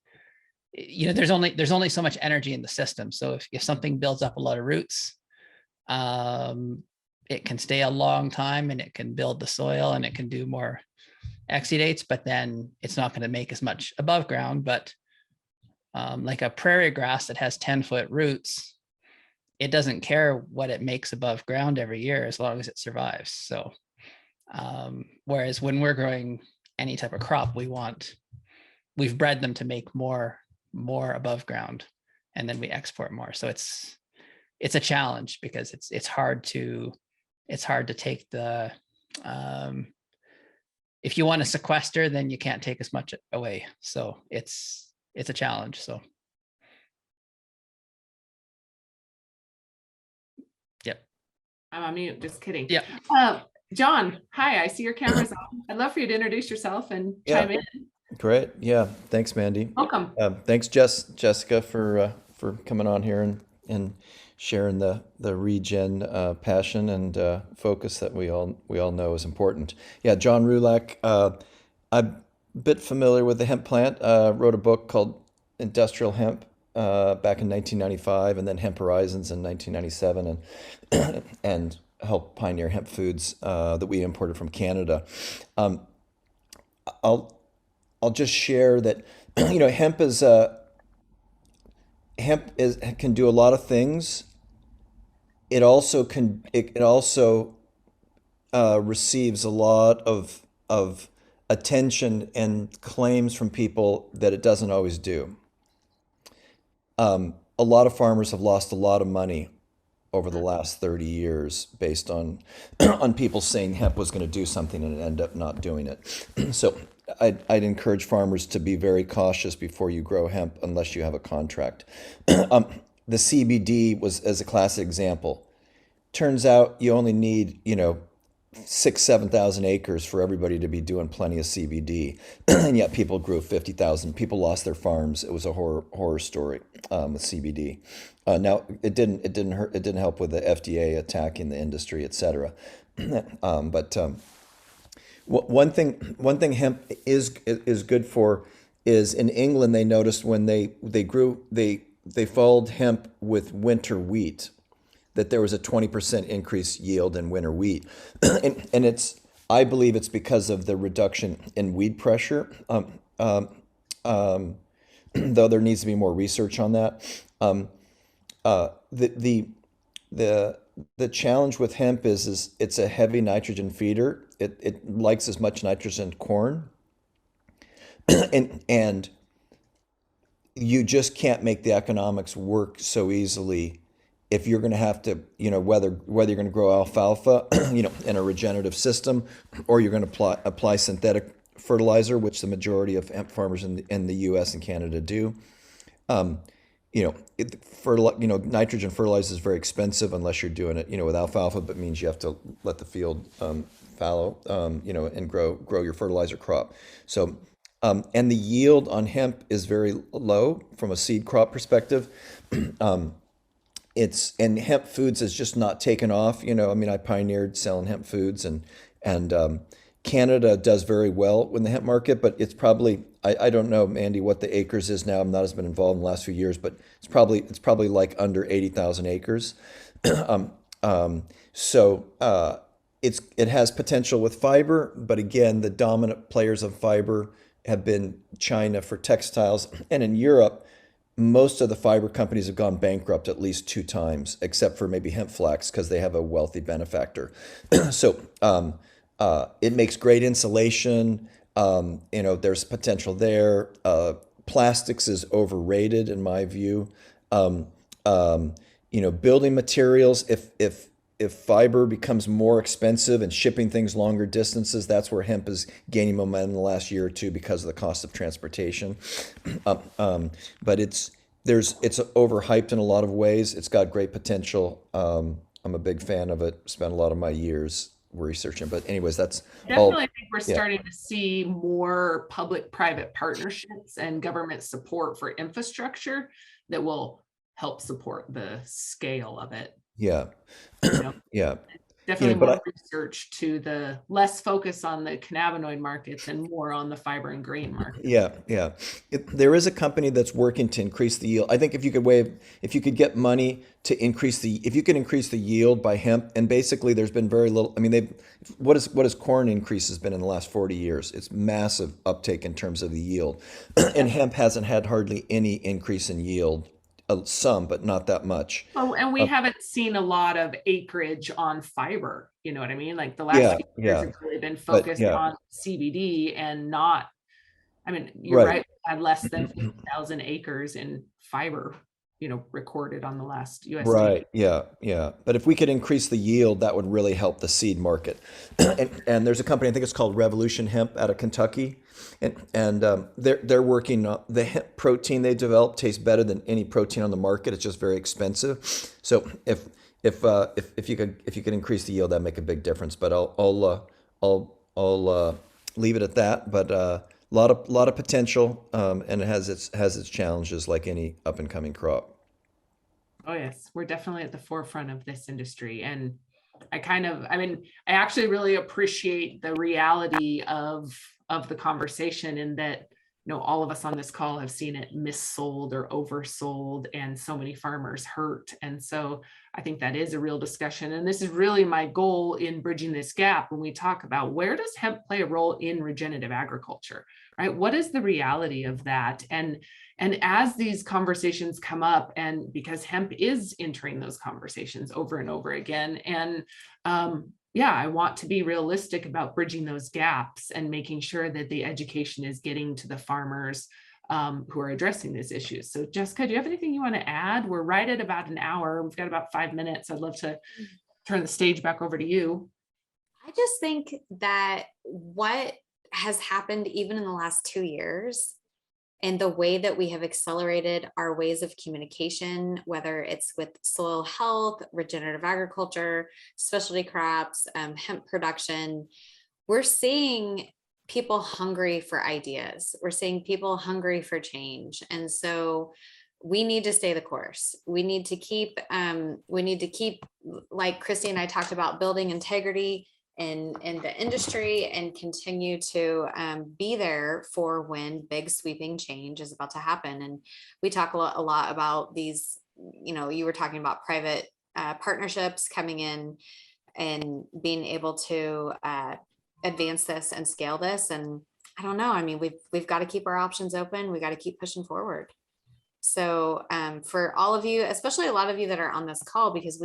you know, there's only so much energy in the system. So if something builds up a lot of roots, it can stay a long time, and it can build the soil, and it can do more exudates, but then it's not going to make as much above ground. But like a prairie grass that has 10-foot roots, it doesn't care what it makes above ground every year as long as it survives. So whereas when we're growing any type of crop, we've bred them to make more above ground, and then we export more. So it's a challenge because it's hard to take the if you want to sequester, then you can't take as much away. So it's a challenge. So yep. I'm on mute, just kidding. Yep. John, hi, I see your camera's on. I'd love for you to introduce yourself and chime in. Great. Yeah. Thanks, Mandy. Welcome. Thanks, Jessica, for coming on here and sharing the regen passion and focus that we all know is important. Yeah, John Rulak. I'm a bit familiar with the hemp plant. Wrote a book called Industrial Hemp back in 1995, and then Hemp Horizons in 1997, and helped pioneer hemp foods that we imported from Canada. I'll just share that, you know, hemp can do a lot of things. It also receives a lot of attention and claims from people that it doesn't always do. A lot of farmers have lost a lot of money over the last 30 years based on people saying hemp was going to do something and it ended up not doing it. So I'd encourage farmers to be very cautious before you grow hemp unless you have a contract. The CBD was as a classic example. Turns out you only need, 7,000 acres for everybody to be doing plenty of CBD, and yet people grew 50,000. People lost their farms. It was a horror story with CBD. Now it didn't help with the FDA attacking the industry, etc. But one thing hemp is good for is in England they noticed when they followed hemp with winter wheat, that there was a 20% increase yield in winter wheat. And I believe it's because of the reduction in weed pressure. Though there needs to be more research on that. The challenge with hemp is it's a heavy nitrogen feeder. It likes as much nitrogen as corn, and you just can't make the economics work so easily if you're going to have to, whether you're going to grow alfalfa, in a regenerative system, or you're going to apply synthetic fertilizer, which the majority of hemp farmers in the U.S. and Canada do. Nitrogen fertilizer is very expensive unless you're doing it, with alfalfa, but means you have to let the field fallow, and grow your fertilizer crop. So, and the yield on hemp is very low from a seed crop perspective. And hemp foods has just not taken off. I pioneered selling hemp foods, and Canada does very well in the hemp market, but it's probably, I don't know, Mandy, what the acres is now. I'm not as been involved in the last few years, but it's probably like under 80,000 acres. So it has potential with fiber, but again, the dominant players of fiber have been China for textiles, and in Europe, most of the fiber companies have gone bankrupt at least 2 times, except for maybe hemp flax because they have a wealthy benefactor. So it makes great insulation. There's potential there. Plastics is overrated in my view. Building materials, if fiber becomes more expensive and shipping things longer distances, that's where hemp is gaining momentum in the last year or two because of the cost of transportation. But it's overhyped in a lot of ways. It's got great potential. I'm a big fan of it. Spent a lot of my years researching, but anyways, that's definitely. I think we're starting to see more public-private partnerships and government support for infrastructure that will help support the scale of it. Yeah. Yeah. Definitely more research to the less focus on the cannabinoid markets and more on the fiber and grain market. Yeah. There is a company that's working to increase the yield. I think if you could get money to increase if you can increase the yield by hemp, and basically there's been very little. What has corn increase has been in the last 40 years? It's massive uptake in terms of the yield, and hemp hasn't had hardly any increase in yield. Some, but not that much. Oh, and we haven't seen a lot of acreage on fiber. You know what I mean? Like the last few years have really been focused on CBD and not. You're right. We had less than 50,000 acres in fiber, recorded on the last USDA. Right. Yeah. But if we could increase the yield, that would really help the seed market. and there's a company, I think it's called Revolution Hemp out of Kentucky. And they're working on the hemp protein they developed tastes better than any protein on the market. It's just very expensive. So if you could increase the yield, that'd make a big difference. But I'll leave it at that. But a lot of potential, and it has its challenges like any up and coming crop. Oh yes, we're definitely at the forefront of this industry, and I actually really appreciate the reality of the conversation, in that all of us on this call have seen it missold or oversold, and so many farmers hurt. And so I think that is a real discussion, and this is really my goal in bridging this gap when we talk about where does hemp play a role in regenerative agriculture, right? What is the reality of that? And as these conversations come up, and because hemp is entering those conversations over and over again, and I want to be realistic about bridging those gaps and making sure that the education is getting to the farmers who are addressing these issues. So Jessica, do you have anything you want to add? We're right at about an hour. We've got about 5 minutes. I'd love to turn the stage back over to you. I just think that what has happened even in the last 2 years, and the way that we have accelerated our ways of communication, whether it's with soil health, regenerative agriculture, specialty crops, hemp production, we're seeing people hungry for ideas. We're seeing people hungry for change. And so we need to stay the course. We need to keep, like Christy and I talked about, building integrity in the industry, and continue to be there for when big sweeping change is about to happen. And we talk a lot about these, you were talking about private partnerships coming in and being able to advance this and scale this. And I don't know, I mean, we've got to keep our options open. We got to keep pushing forward. So for all of you, especially a lot of you that are on this call, because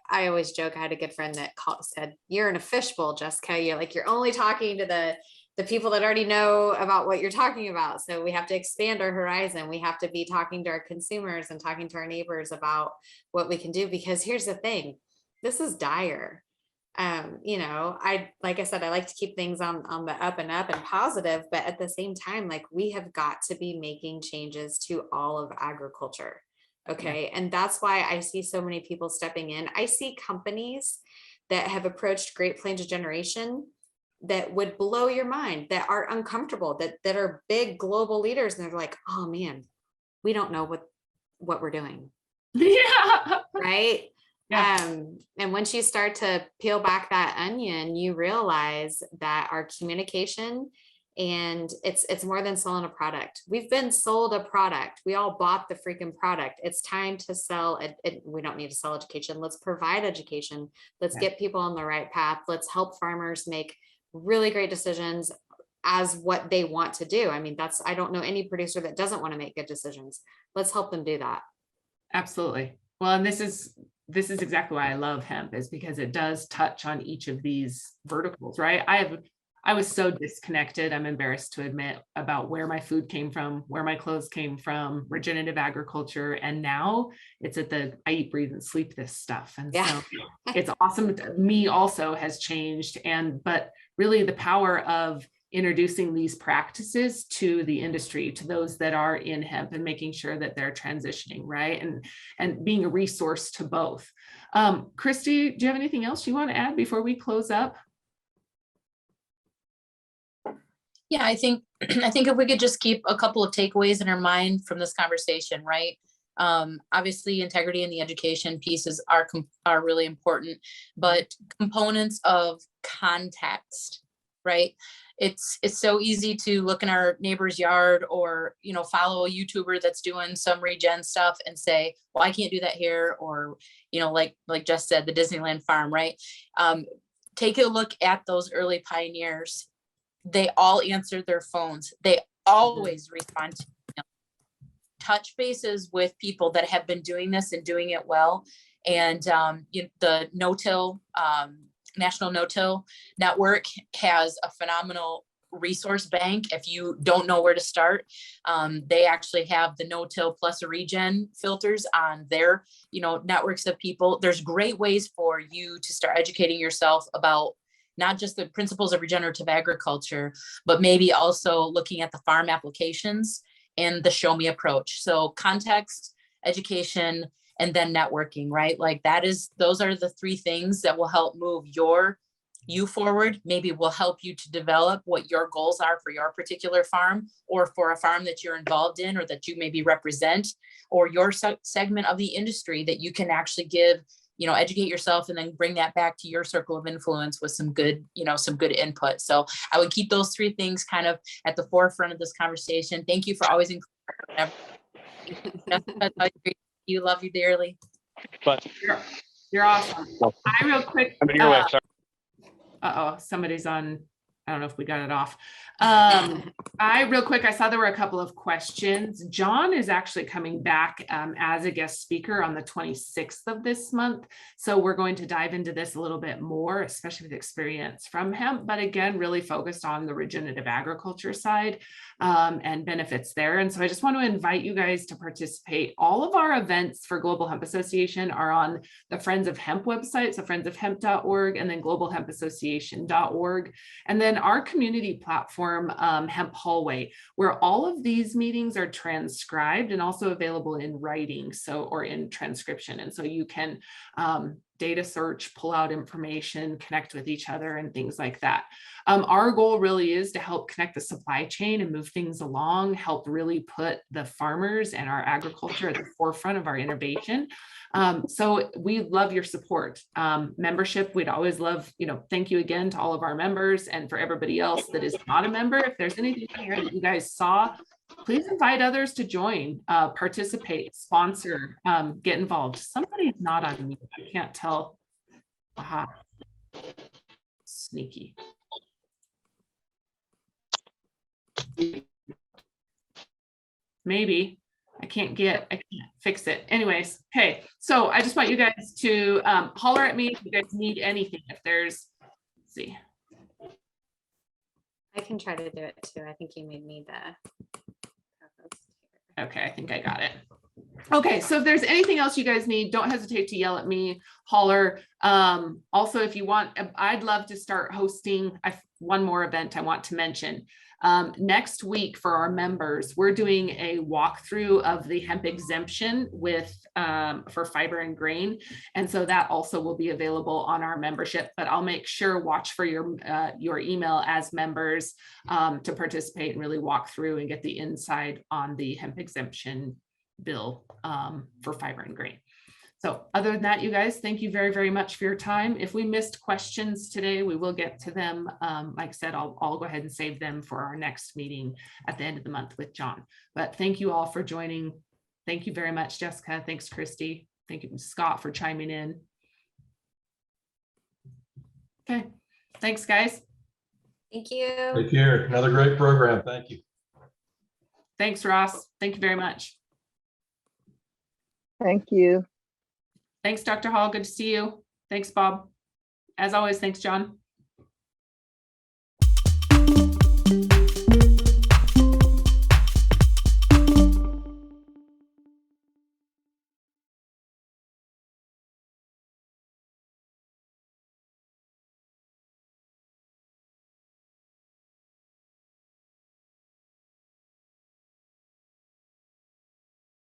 I always joke, I had a good friend that said, you're in a fishbowl, Jessica. You're only talking to the people that already know about what you're talking about. So we have to expand our horizon. We have to be talking to our consumers and talking to our neighbors about what we can do, because here's the thing, this is dire. Like I said, I like to keep things on the up and up and positive, but at the same time, like, we have got to be making changes to all of agriculture. Okay. Yeah. And that's why I see so many people stepping in. I see companies that have approached Great Plains Regeneration that would blow your mind, that are uncomfortable, that are big global leaders. And they're like, oh man, we don't know what we're doing. Yeah. Right. Yeah. And once you start to peel back that onion, you realize that our communication, and it's more than selling a product. We've been sold a product. We all bought the freaking product. It's time to sell it. We don't need to sell education. Let's provide education. Let's get people on the right path. Let's help farmers make really great decisions as what they want to do. I mean, I don't know any producer that doesn't want to make good decisions. Let's help them do that. Absolutely. Well, and this is exactly why I love hemp, is because it does touch on each of these verticals, right? I was so disconnected, I'm embarrassed to admit, about where my food came from, where my clothes came from, regenerative agriculture. And now it's I eat, breathe, and sleep this stuff. And so it's awesome. Me also has changed. But really the power of introducing these practices to the industry, to those that are in hemp, and making sure that they're transitioning, right? And being a resource to both. Christy, do you have anything else you want to add before we close up? Yeah, I think if we could just keep a couple of takeaways in our mind from this conversation, right? Obviously, integrity and the education pieces are really important, but components of context, right? It's so easy to look in our neighbor's yard, or follow a YouTuber that's doing some regen stuff and say, well, I can't do that here, or like Jess said, the Disneyland farm, right? Take a look at those early pioneers. They all answered their phones. They always respond to touch bases with people that have been doing this and doing it well. And the no-till, National No-Till Network has a phenomenal resource bank. If you don't know where to start, they actually have the no-till plus a regen filters on their networks of people. There's great ways for you to start educating yourself about not just the principles of regenerative agriculture, but maybe also looking at the farm applications and the show me approach. So context, education, and then networking, right? Like those are the three things that will help move you forward. Maybe will help you to develop what your goals are for your particular farm, or for a farm that you're involved in, or that you maybe represent, or your segment of the industry that you can actually give, educate yourself, and then bring that back to your circle of influence with some good input. So I would keep those three things kind of at the forefront of this conversation. Thank you for always including. You, love you dearly. But You're awesome. I real quick. Somebody's on. I don't know if we got it off. I saw there were a couple of questions. John is actually coming back as a guest speaker on the 26th of this month. So we're going to dive into this a little bit more, especially with experience from hemp, but again, really focused on the regenerative agriculture side and benefits there. And so I just want to invite you guys to participate. All of our events for Global Hemp Association are on the Friends of Hemp website, so friendsofhemp.org, and then globalhempassociation.org. And then our community platform, Hemp Hallway, where all of these meetings are transcribed and also available in writing, or in transcription. And so you can data search, pull out information, connect with each other, and things like that. Our goal really is to help connect the supply chain and move things along, help really put the farmers and our agriculture at the forefront of our innovation. So we love your support. Membership, we'd always love, thank you again to all of our members, and for everybody else that is not a member. If there's anything here that you guys saw Please invite others to join, participate, sponsor, get involved. Somebody's not on mute. I can't tell. Aha. Sneaky. Maybe I can't fix it. Anyways, okay. So I just want you guys to holler at me if you guys need anything. If there's, let's see. I can try to do it too. I think you made me the. Okay, I think I got it. Okay, so if there's anything else you guys need, don't hesitate to yell at me, holler. Also, if you want, I'd love to start hosting one more event I want to mention. Next week for our members, we're doing a walkthrough of the hemp exemption with for fiber and grain. And so that also will be available on our membership, but I'll make sure watch for your email as members to participate and really walk through and get the inside on the hemp exemption bill for fiber and grain. So other than that, you guys, thank you very, very much for your time. If we missed questions today, we will get to them. Like I said, I'll go ahead and save them for our next meeting at the end of the month with John. But thank you all for joining. Thank you very much, Jessica. Thanks, Christy. Thank you, Scott, for chiming in. Okay, thanks, guys. Thank you. Take care. Another great program. Thank you. Thanks, Ross. Thank you very much. Thank you. Thanks, Dr. Hall. Good to see you. Thanks, Bob. As always, thanks, John.